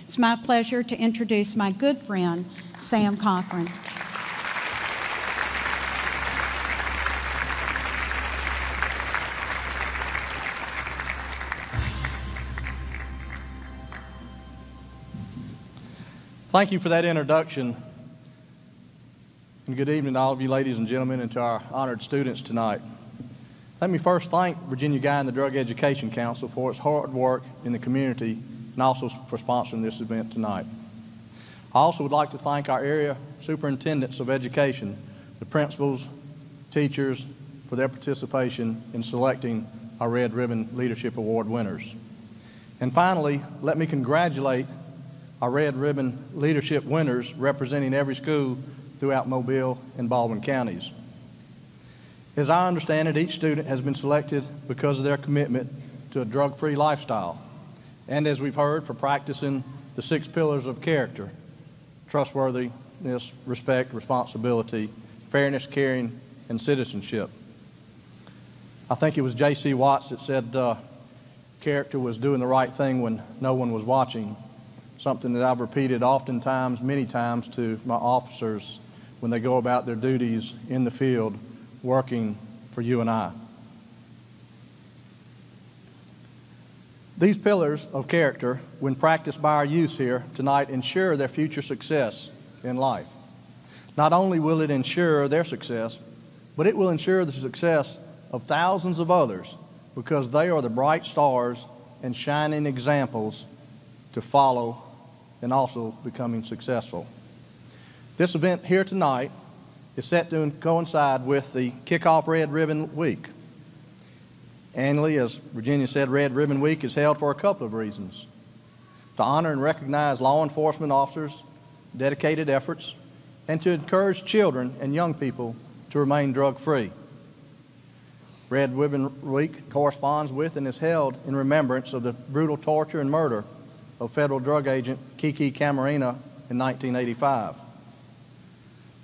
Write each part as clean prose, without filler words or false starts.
It's my pleasure to introduce my good friend, Sam Cochran. Thank you for that introduction. And good evening to all of you ladies and gentlemen and to our honored students tonight. Let me first thank Virginia Guy and the Drug Education Council for its hard work in the community and also for sponsoring this event tonight. I also would like to thank our area superintendents of education, the principals, teachers, for their participation in selecting our Red Ribbon Leadership Award winners. And finally, let me congratulate our Red Ribbon Leadership winners representing every school throughout Mobile and Baldwin counties. As I understand it, each student has been selected because of their commitment to a drug-free lifestyle, and as we've heard, for practicing the 6 pillars of character: trustworthiness, respect, responsibility, fairness, caring, and citizenship. I think it was J.C. Watts that said character was doing the right thing when no one was watching, something that I've repeated oftentimes, many times, to my officers when they go about their duties in the field working for you and I. These pillars of character, when practiced by our youth here tonight, ensure their future success in life. Not only will it ensure their success, but it will ensure the success of thousands of others, because they are the bright stars and shining examples to follow and also becoming successful. This event here tonight is set to coincide with the kickoff Red Ribbon Week. Annually, as Virginia said, Red Ribbon Week is held for a couple of reasons: to honor and recognize law enforcement officers' dedicated efforts, and to encourage children and young people to remain drug-free. Red Ribbon Week corresponds with and is held in remembrance of the brutal torture and murder of federal drug agent Kiki Camarena in 1985.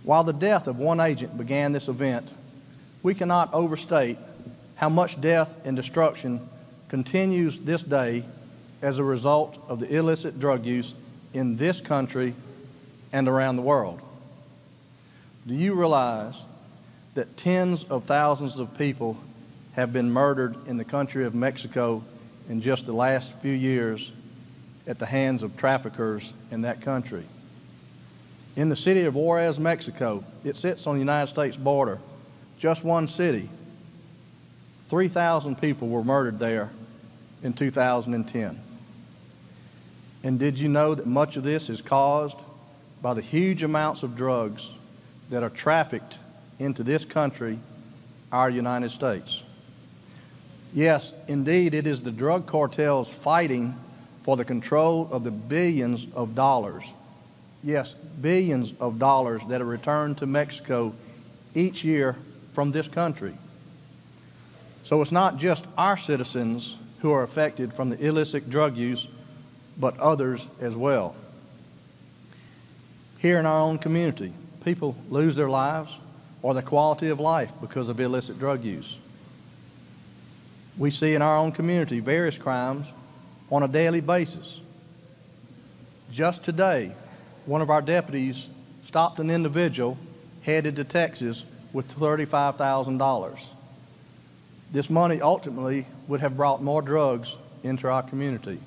While the death of one agent began this event, we cannot overstate how much death and destruction continues this day as a result of the illicit drug use in this country and around the world. Do you realize that tens of thousands of people have been murdered in the country of Mexico in just the last few years at the hands of traffickers in that country? In the city of Juarez, Mexico, it sits on the United States border, just one city. 3,000 people were murdered there in 2010. And did you know that much of this is caused by the huge amounts of drugs that are trafficked into this country, our United States? Yes, indeed, it is the drug cartels fighting for the control of the billions of dollars. Yes, billions of dollars that are returned to Mexico each year from this country. So it's not just our citizens who are affected from the illicit drug use, but others as well. Here in our own community, people lose their lives or their quality of life because of illicit drug use. We see in our own community various crimes on a daily basis. Just today, one of our deputies stopped an individual headed to Texas with $35,000. This money ultimately would have brought more drugs into our community.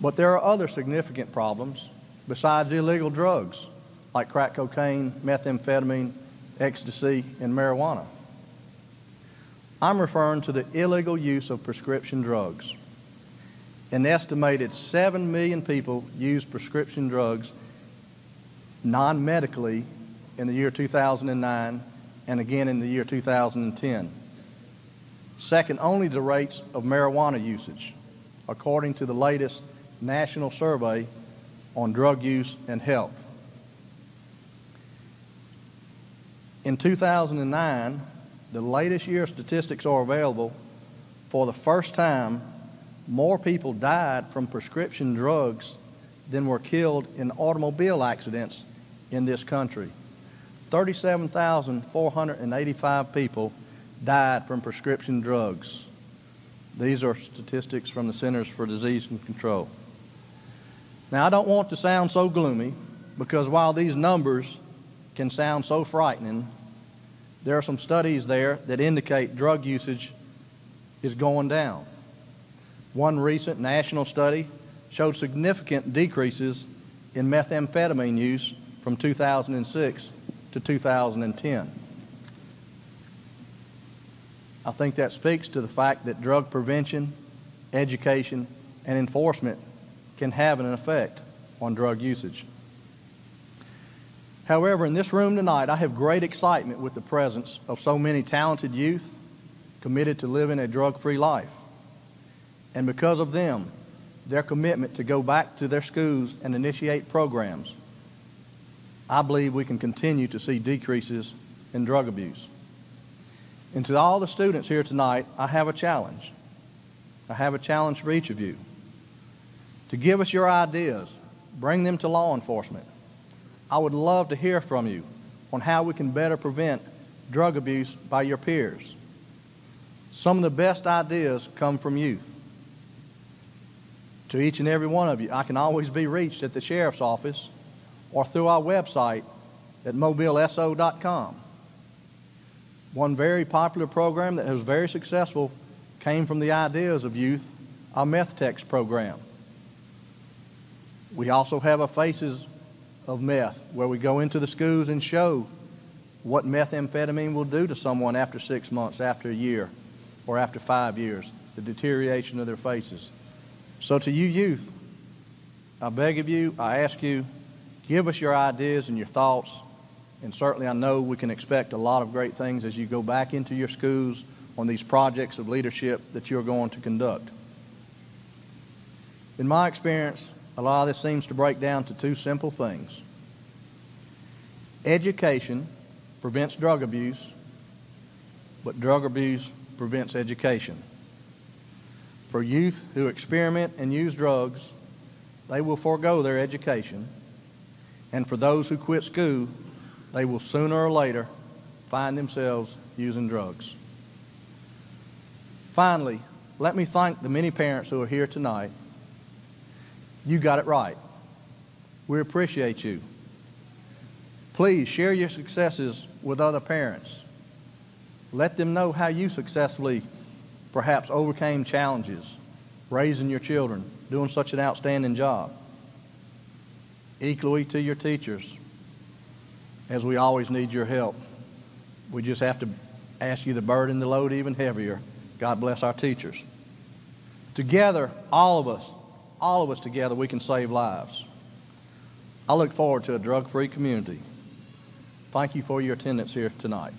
But there are other significant problems besides illegal drugs, like crack cocaine, methamphetamine, ecstasy, and marijuana. I'm referring to the illegal use of prescription drugs. An estimated 7 million people used prescription drugs non-medically in the year 2009 and again in the year 2010. Second only to rates of marijuana usage, according to the latest national survey on drug use and health. In 2009, the latest year statistics are available. For the first time, more people died from prescription drugs than were killed in automobile accidents in this country. 37,485 people died from prescription drugs. These are statistics from the Centers for Disease and Control. Now, I don't want to sound so gloomy, because while these numbers can sound so frightening, there are some studies there that indicate drug usage is going down. One recent national study showed significant decreases in methamphetamine use from 2006 to 2010. I think that speaks to the fact that drug prevention, education, and enforcement can have an effect on drug usage. However, in this room tonight, I have great excitement with the presence of so many talented youth committed to living a drug-free life. And because of them, their commitment to go back to their schools and initiate programs, I believe we can continue to see decreases in drug abuse. And to all the students here tonight, I have a challenge. I have a challenge for each of you. To give us your ideas, bring them to law enforcement. I would love to hear from you on how we can better prevent drug abuse by your peers. Some of the best ideas come from youth. To each and every one of you, I can always be reached at the sheriff's office or through our website at mobileso.com. One very popular program that was very successful came from the ideas of youth, our Meth Text program. We also have a Faces of Meth, where we go into the schools and show what methamphetamine will do to someone after 6 months, after a year, or after 5 years, the deterioration of their faces. So to you youth, I beg of you, I ask you, give us your ideas and your thoughts, and certainly I know we can expect a lot of great things as you go back into your schools on these projects of leadership that you're going to conduct. In my experience, a lot of this seems to break down to two simple things. Education prevents drug abuse, but drug abuse prevents education. For youth who experiment and use drugs, they will forego their education. And for those who quit school, they will sooner or later find themselves using drugs. Finally, let me thank the many parents who are here tonight. You got it right. We appreciate you. Please share your successes with other parents. Let them know how you successfully perhaps overcame challenges, raising your children, doing such an outstanding job. Equally to your teachers, as we always need your help. We just have to ask you to burden the load even heavier. God bless our teachers. Together, all of us together, we can save lives. I look forward to a drug-free community. Thank you for your attendance here tonight.